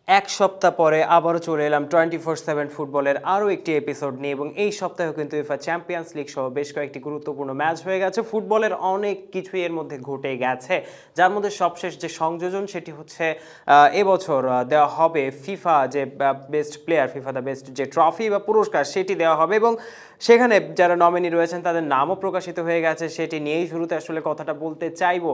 এক সপ্তাহ পরে আবারও চলে এলাম 24/7 ফুটবলের আরও একটি এপিসোড নিয়ে এবং এই সপ্তাহে কিন্তু উয়েফা চ্যাম্পিয়ন্স লিগ সহ বেশ কয়েকটি গুরুত্বপূর্ণ ম্যাচ হয়ে গেছে। ফুটবলের অনেক কিছুই এর মধ্যে ঘটে গেছে, যার মধ্যে সবশেষ যে সংযোজন সেটি হচ্ছে এবছর দেওয়া হবে ফিফা যে best player, FIFA the best যে ট্রফি বা পুরস্কার সেটি দেওয়া হবে এবং সেখানে যারা নমিনি রয়েছেন তাদের নামও প্রকাশিত হয়ে গেছে। সেটি নিয়েই শুরুতে আসলে কথাটা বলতে চাইবো।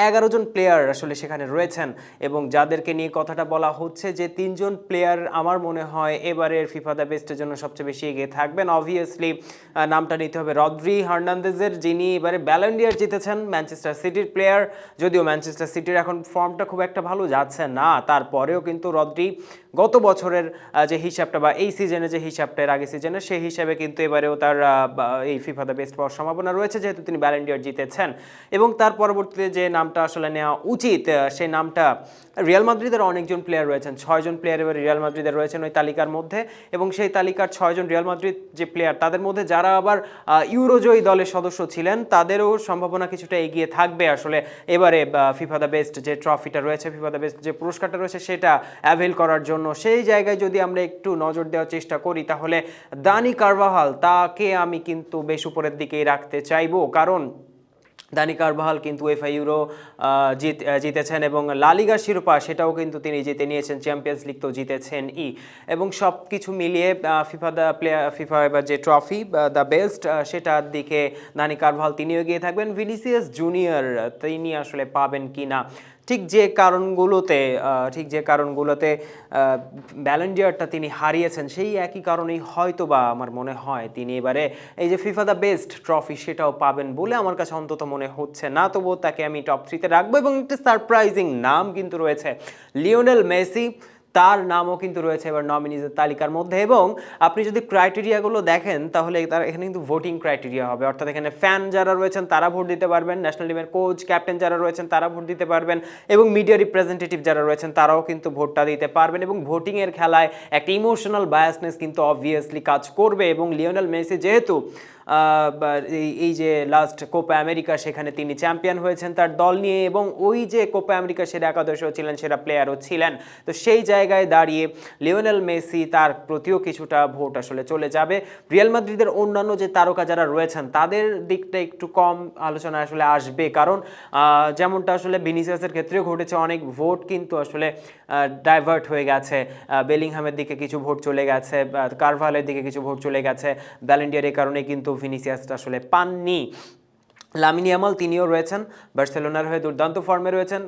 11 জন প্লেয়ার আসলে সেখানে রয়েছেন এবং যাদেরকে নিয়ে কথাটা বলা হচ্ছে যে 3জন প্লেয়ার আমার মনে হয় এবারের ফিফা দ্য বেস্টের জন্য সবচেয়ে বেশি এগিয়ে থাকবেন। অবভিয়াসলি নামটা নিতে হবে রদ্রি হার্নান্দেজের, যিনি এবারে ব্যালন ডি অর জিতেছেন, ম্যানচেস্টার সিটির প্লেয়ার। যদিও ম্যানচেস্টার সিটির এখন ফর্মটা খুব একটা ভালো যাচ্ছে না, তারপরেও কিন্তু রদ্রি গত বছরের যে হিসাবটা বা এই সিজনে যে হিসাবটা এর আগে সিজনে সেই হিসাবে কিন্তু এবারেও তার এই ফিফা দ্য বেস্ট পাওয়ার সম্ভাবনা রয়েছে, যেহেতু তিনি ব্যালন ডি অর জিতেছেন। এবং তার পরবর্তীতে যে নামটা আসলে নেওয়া উচিত সেই নামটা, রিয়াল মাদ্রিদের অনেকজন প্লেয়ার রয়েছেন, 6জন প্লেয়ার এবার রিয়াল মাদ্রিদের রয়েছেন ওই তালিকার মধ্যে এবং সেই তালিকার 6জন রিয়াল মাদ্রিদ যে প্লেয়ার তাদের মধ্যে যারা আবার ইউরোজয়ী দলের সদস্য ছিলেন তাদেরও সম্ভাবনা কিছুটা এগিয়ে থাকবে আসলে এবারে ফিফা দ্য বেস্ট যে ট্রফিটা রয়েছে, ফিফা দ্য বেস্ট যে পুরস্কারটা রয়েছে সেটা অ্যাভেল করার জন্য। সেই জায়গায় যদি আমরা একটু নজর দেওয়ার চেষ্টা করি তাহলে দানি কারভাহাল, তাকে আমি কিন্তু বেশ উপরের দিকেই রাখতে চাইবো, কারণ দানি কারভাহাল কিন্তু উয়েফা ইউরো জিতেছেন এবং লা লিগার শিরোপা সেটাও কিন্তু তিনি জিতে নিয়েছেন, চ্যাম্পিয়ন্স লিগ তো জিতেছেন এবং সব কিছু মিলিয়ে ফিফা দ্য প্লেয়ার, ফিফা এবার যে ট্রফি দ্য বেস্ট সেটার দিকে দানি কারভাহাল তিনিও এগিয়ে থাকবেন। ভিনিসিয়াস জুনিয়র তিনি আসলে পাবেন কি না, ঠিক যে কারণগুলোতে ব্যালন ডি অরটা তিনি হারিয়েছেন সেই একই কারণেই হয়তো বা আমার মনে হয় তিনি এবারে এই যে ফিফা দ্য বেস্ট ট্রফি সেটাও পাবেন বলে আমার কাছে অন্তত মনে হচ্ছে না। তবুও তাকে আমি টপ 3-তে রাখবো এবং একটি সারপ্রাইজিং নাম কিন্তু রয়েছে, লিওনেল মেসি। তার নামও কিন্তু রয়েছে এবার নমিনিজের তালিকার মধ্যে এবং আপনি যদি ক্রাইটেরিয়াগুলো দেখেন তাহলে তার এখানে কিন্তু ভোটিং ক্রাইটেরিয়া হবে, অর্থাৎ এখানে ফ্যান যারা রয়েছেন তারা ভোট দিতে পারবেন, ন্যাশনাল টিমের কোচ ক্যাপ্টেন যারা রয়েছেন তারা ভোট দিতে পারবেন এবং মিডিয়া রিপ্রেজেন্টেটিভ যারা রয়েছেন তারাও কিন্তু ভোটটা দিতে পারবেন এবং ভোটিংয়ের খেলায় একটা ইমোশনাল বায়াসনেস কিন্তু অবভিয়াসলি কাজ করবে এবং লিওনেল মেসি যেহেতু এই যে লাস্ট কোপা আমেরিকা সেখানে তিনি চ্যাম্পিয়ন হয়েছেন তার দল নিয়ে এবং ওই যে কোপা আমেরিকা সেরা একাদশও ছিলেন, সেরা প্লেয়ারও ছিলেন, তো সেই জায়গায় দাঁড়িয়ে লিওনেল মেসি তার প্রতিও কিছুটা ভোট আসলে চলে যাবে। রিয়াল মাদ্রিদের অন্যান্য যে তারকা যারা রয়েছেন তাদের দিকটা একটু কম আলোচনা আসলে আসবে, কারণ যেমনটা আসলে ভিনিসিয়াসের ক্ষেত্রেও ঘটেছে, অনেক ভোট কিন্তু আসলে ডাইভার্ট হয়ে গেছে, বেলিংহামের দিকে কিছু ভোট চলে গেছে, কারভালের দিকে কিছু ভোট চলে গেছে, ব্যালন ডি অর এর কারণে কিন্তু ভিনিসিয়াসটা আসলে পাননি। লামিন ইয়ামাল তিনিও রয়েছেন, বার্সেলোনার হয়ে দুর্দান্ত ফর্মে রয়েছেন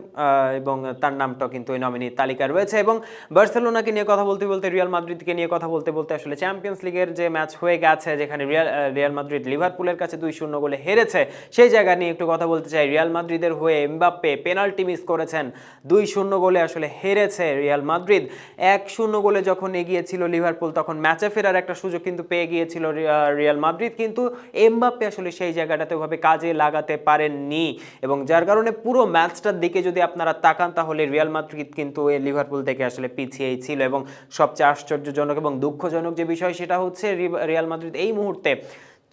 এবং তার নামটাও কিন্তু ওই নমিনির তালিকায় রয়েছে এবং বার্সেলোনাকে নিয়ে কথা বলতে বলতে, রিয়াল মাদ্রিদকে নিয়ে কথা বলতে বলতে আসলে চ্যাম্পিয়ন্স লিগের যে ম্যাচ হয়ে গেছে যেখানে রিয়াল মাদ্রিদ লিভারপুলের কাছে 2-0 গোলে হেরেছে সেই জায়গা নিয়ে একটু কথা বলতে চাই। রিয়াল মাদ্রিদের হয়ে এমবাপ্পে পেনাল্টি মিস করেছেন, 2-0 গোলে আসলে হেরেছে রিয়াল মাদ্রিদ। 1-0 গোলে যখন এগিয়েছিল লিভারপুল তখন ম্যাচে ফেরার একটা সুযোগ কিন্তু পেয়ে গিয়েছিল রিয়াল মাদ্রিদ, কিন্তু এমবাপ্পে আসলে সেই জায়গাটাতে ওভাবে কাজে লাগাতে পারেননি এবং যার কারণে পুরো ম্যাচটার দিকে যদি আপনারা তাকান তাহলে রিয়াল মাদ্রিদ কিন্তু এই লিভারপুল থেকে আসলে পিছিয়েই ছিল এবং সবচেয়ে আশ্চর্যজনক এবং দুঃখজনক যে বিষয় সেটা হচ্ছে রিয়াল মাদ্রিদ এই মুহূর্তে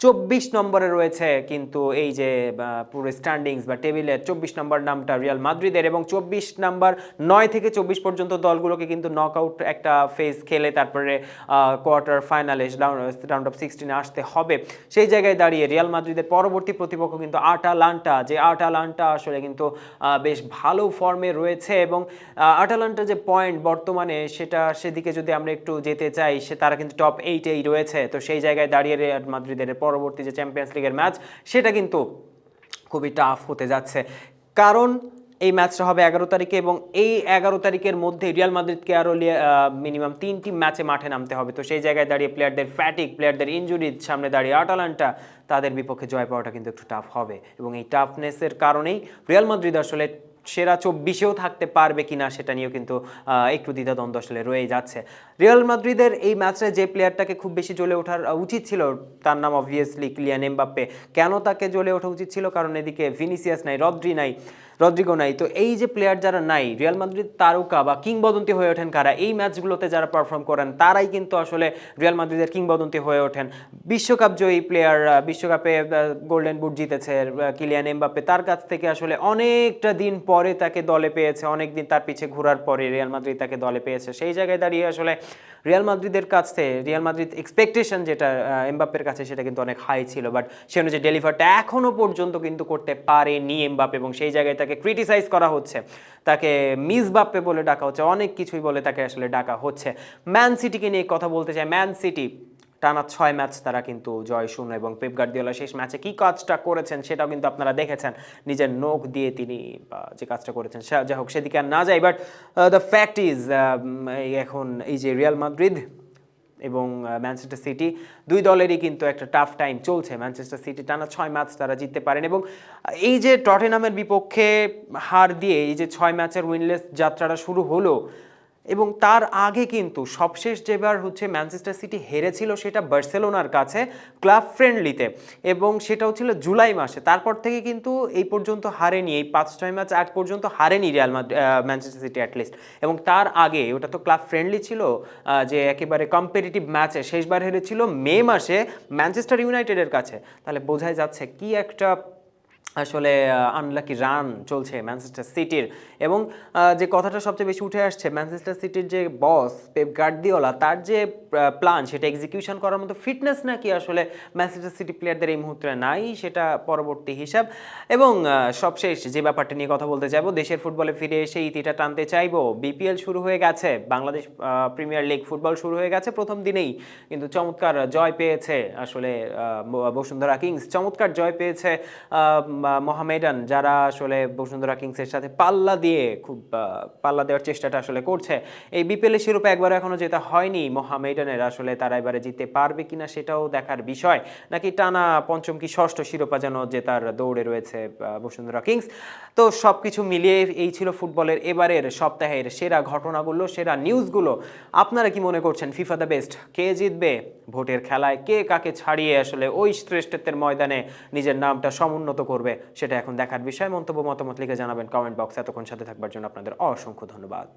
24 নম্বরে রয়েছে, কিন্তু এই যে পুরো স্ট্যান্ডিংস বা টেবিলের 24 নম্বর নামটা রিয়াল মাদ্রিদের এবং 24 নাম্বার 9 থেকে 24 পর্যন্ত দলগুলোকে কিন্তু নকআউট একটা ফেজ খেলে তারপরে কোয়ার্টার ফাইনালে রাউন্ড অফ 16-এ আসতে হবে। সেই জায়গায় দাঁড়িয়ে রিয়াল মাদ্রিদের পরবর্তী প্রতিপক্ষ কিন্তু আটালান্টা, যে আটালান্টা আসলে কিন্তু বেশ ভালো ফর্মে রয়েছে এবং আটালান্টা যে পয়েন্ট বর্তমানে সেদিকে যদি আমরা একটু যেতে চাই তারা কিন্তু টপ 8-এই রয়েছে। তো সেই জায়গায় দাঁড়িয়ে রিয়াল মাদ্রিদের পরবর্তী যে চ্যাম্পিয়ন্স লিগের ম্যাচ সেটা কিন্তু খুবই টাফ হতে যাচ্ছে, কারণ এই ম্যাচটা হবে 11 তারিখে এবং এই 11 তারিখের মধ্যে রিয়াল মাদ্রিদকে আরও মিনিমাম 3টি ম্যাচে মাঠে নামতে হবে। তো সেই জায়গায় দাঁড়িয়ে প্লেয়ারদের ফ্যাটিক, প্লেয়ারদের ইনজুরির সামনে দাঁড়িয়ে আটালান্টা তাদের বিপক্ষে জয় পাওয়াটা কিন্তু একটু টাফ হবে এবং এই টাফনেসের কারণেই রিয়াল মাদ্রিদ আসলে সেরা 24-এও থাকতে পারবে কিনা সেটা নিয়েও কিন্তু একটু দ্বিধাদ্বন্দ্ব আসলে রয়ে যাচ্ছে। রিয়াল মাদ্রিদের এই ম্যাচে যে প্লেয়ারটাকে খুব বেশি জ্বলে ওঠার উচিত ছিল তার নাম অবভিয়াসলি কিলিয়ান এমবাপ্পে। কেন তাকে জ্বলে ওঠা উচিত ছিল? কারণ এদিকে ভিনিসিয়াস নাই, রদ্রি নাই, রদ্রিগো নাই। তো এই যে প্লেয়ার যারা নাই, রিয়াল মাদ্রিদ তারকা বা কিংবদন্তি হয়ে ওঠেন কারা? এই ম্যাচগুলোতে যারা পারফর্ম করেন তারাই কিন্তু আসলে রিয়াল মাদ্রিদের কিংবদন্তি হয়ে ওঠেন। বিশ্বকাপ জয়ী প্লেয়ার, বিশ্বকাপে গোল্ডেন বুট জিতেছে কিলিয়ান এমবাপ্পে, তার কাছ থেকে আসলে অনেকটা দিন পরে তাকে দলে পেয়েছে, অনেক দিন তার পিছে ঘোরার পরে রিয়াল মাদ্রিদ তাকে দলে পেয়েছে। সেই জায়গায় দাঁড়িয়ে আসলে রিয়াল মাদ্রিদের কাছে, রিয়াল মাদ্রিদ এক্সপেকটেশন যেটা এমবাপ্পের কাছে সেটা কিন্তু অনেক হাই ছিল, বাট সে অনুযায়ী ডেলিভারটা এখনো পর্যন্ত কিন্তু করতে পারেনি এমবাপ্পে, এবং সেই জায়গায় তাকে ক্রিটিসাইজ করা হচ্ছে, তাকে মিস বাপ্পে বলে ডাকা হচ্ছে, অনেক কিছুই বলে তাকে আসলে ডাকা হচ্ছে। ম্যান সিটিকে নিয়ে কথা বলতে চাই। ম্যান সিটি টানা 6 ম্যাচ তারা কিন্তু জয় শূন্য, এবং পেপ গার্দিওলা শেষ ম্যাচে কি কাজটা করেছেন সেটাও কিন্তু আপনারা দেখেছেন, নিজের নখ দিয়ে তিনি যে কাজটা করেছেন। যাই হোক, সেদিকে আর না যাই, বাট দ্য ফ্যাক্ট ইজ এখন এই যে রিয়াল মাদ্রিদ এবং ম্যানচেস্টার সিটি দুই দলেরই কিন্তু একটা টাফ টাইম চলছে। ম্যানচেস্টার সিটি টানা 6 ম্যাচ তারা জিততে পারেন, এবং এই যে টটেনহামের বিপক্ষে হার দিয়ে এই যে 6 ম্যাচের উইনলেস যাত্রাটা শুরু হলো, এবং তার আগে কিন্তু সবশেষ যেবার ম্যানচেস্টার সিটি হেরেছিল সেটা বার্সেলোনার কাছে ক্লাব ফ্রেন্ডলিতে, এবং সেটাও ছিল জুলাই মাসে। তারপর থেকে কিন্তু এই পর্যন্ত হারেনি, এই 5-6 ম্যাচ আগ পর্যন্ত হারেনি ম্যানচেস্টার সিটি অ্যাটলিস্ট। এবং তার আগে ওটা তো ক্লাব ফ্রেন্ডলি ছিল, যে একেবারে কম্পিটিটিভ ম্যাচে শেষবার হেরেছিল মে মাসে ম্যানচেস্টার ইউনাইটেডের কাছে। তাহলে বোঝাই যাচ্ছে কি একটা আসলে আনলাকি রান চলছে ম্যানচেস্টার সিটির। এবং যে কথাটা সবচেয়ে বেশি উঠে আসছে, ম্যানচেস্টার সিটির যে বস পেপ গার্দিওলা, তার যে প্ল্যান সেটা এক্সিকিউশন করার মতো ফিটনেস নাকি আসলে ম্যানচেস্টার সিটি প্লেয়ারদের এই মুহূর্তে নাই, সেটা পরবর্তী হিসাব। এবং সবশেষ যে ব্যাপারটা নিয়ে কথা বলতে চাইবো, দেশের ফুটবলে ফিরে এসে ইতিটা টানতে চাইবো। বিপিএল শুরু হয়ে গেছে, বাংলাদেশ প্রিমিয়ার লিগ ফুটবল শুরু হয়ে গেছে প্রথম দিনেই, কিন্তু চমৎকার জয় পেয়েছে আসলে বসুন্ধরা কিংস, চমৎকার জয় পেয়েছে মোহামেডান, যারা আসলে বসুন্ধরা কিংসের সাথে পাল্লা দিয়ে খুব পাল্লা দেওয়ার চেষ্টাটা আসলে করছে। এই বিপিএলের শিরোপা একবার এখনো জেতা হয়নি মোহামেডানের, আসলে তারা এবারে জিততে পারবে কিনা সেটাও দেখার বিষয়, নাকি টানা পঞ্চম কি ষষ্ঠ শিরোপা যেন জেতার দৌড়ে রয়েছে বসুন্ধরা কিংস। তো সব কিছু মিলিয়ে এই ছিল ফুটবলের এবারের সপ্তাহের সেরা ঘটনাগুলো, সেরা নিউজগুলো। আপনারা কি মনে করছেন ফিফা দ্য বেস্ট কে জিতবে? ভোটের খেলায় কে কাকে ছাড়িয়ে আসলে ওই শ্রেষ্ঠত্বের ময়দানে নিজের নামটা সমুন্নত করবে, সেটা এখন দেখার বিষয়। মন্তব্য মতামত লিখে জানাবেন কমেন্ট বক্সে। এতক্ষণ সাথে থাকবার জন্য আপনাদের অসংখ্য ধন্যবাদ।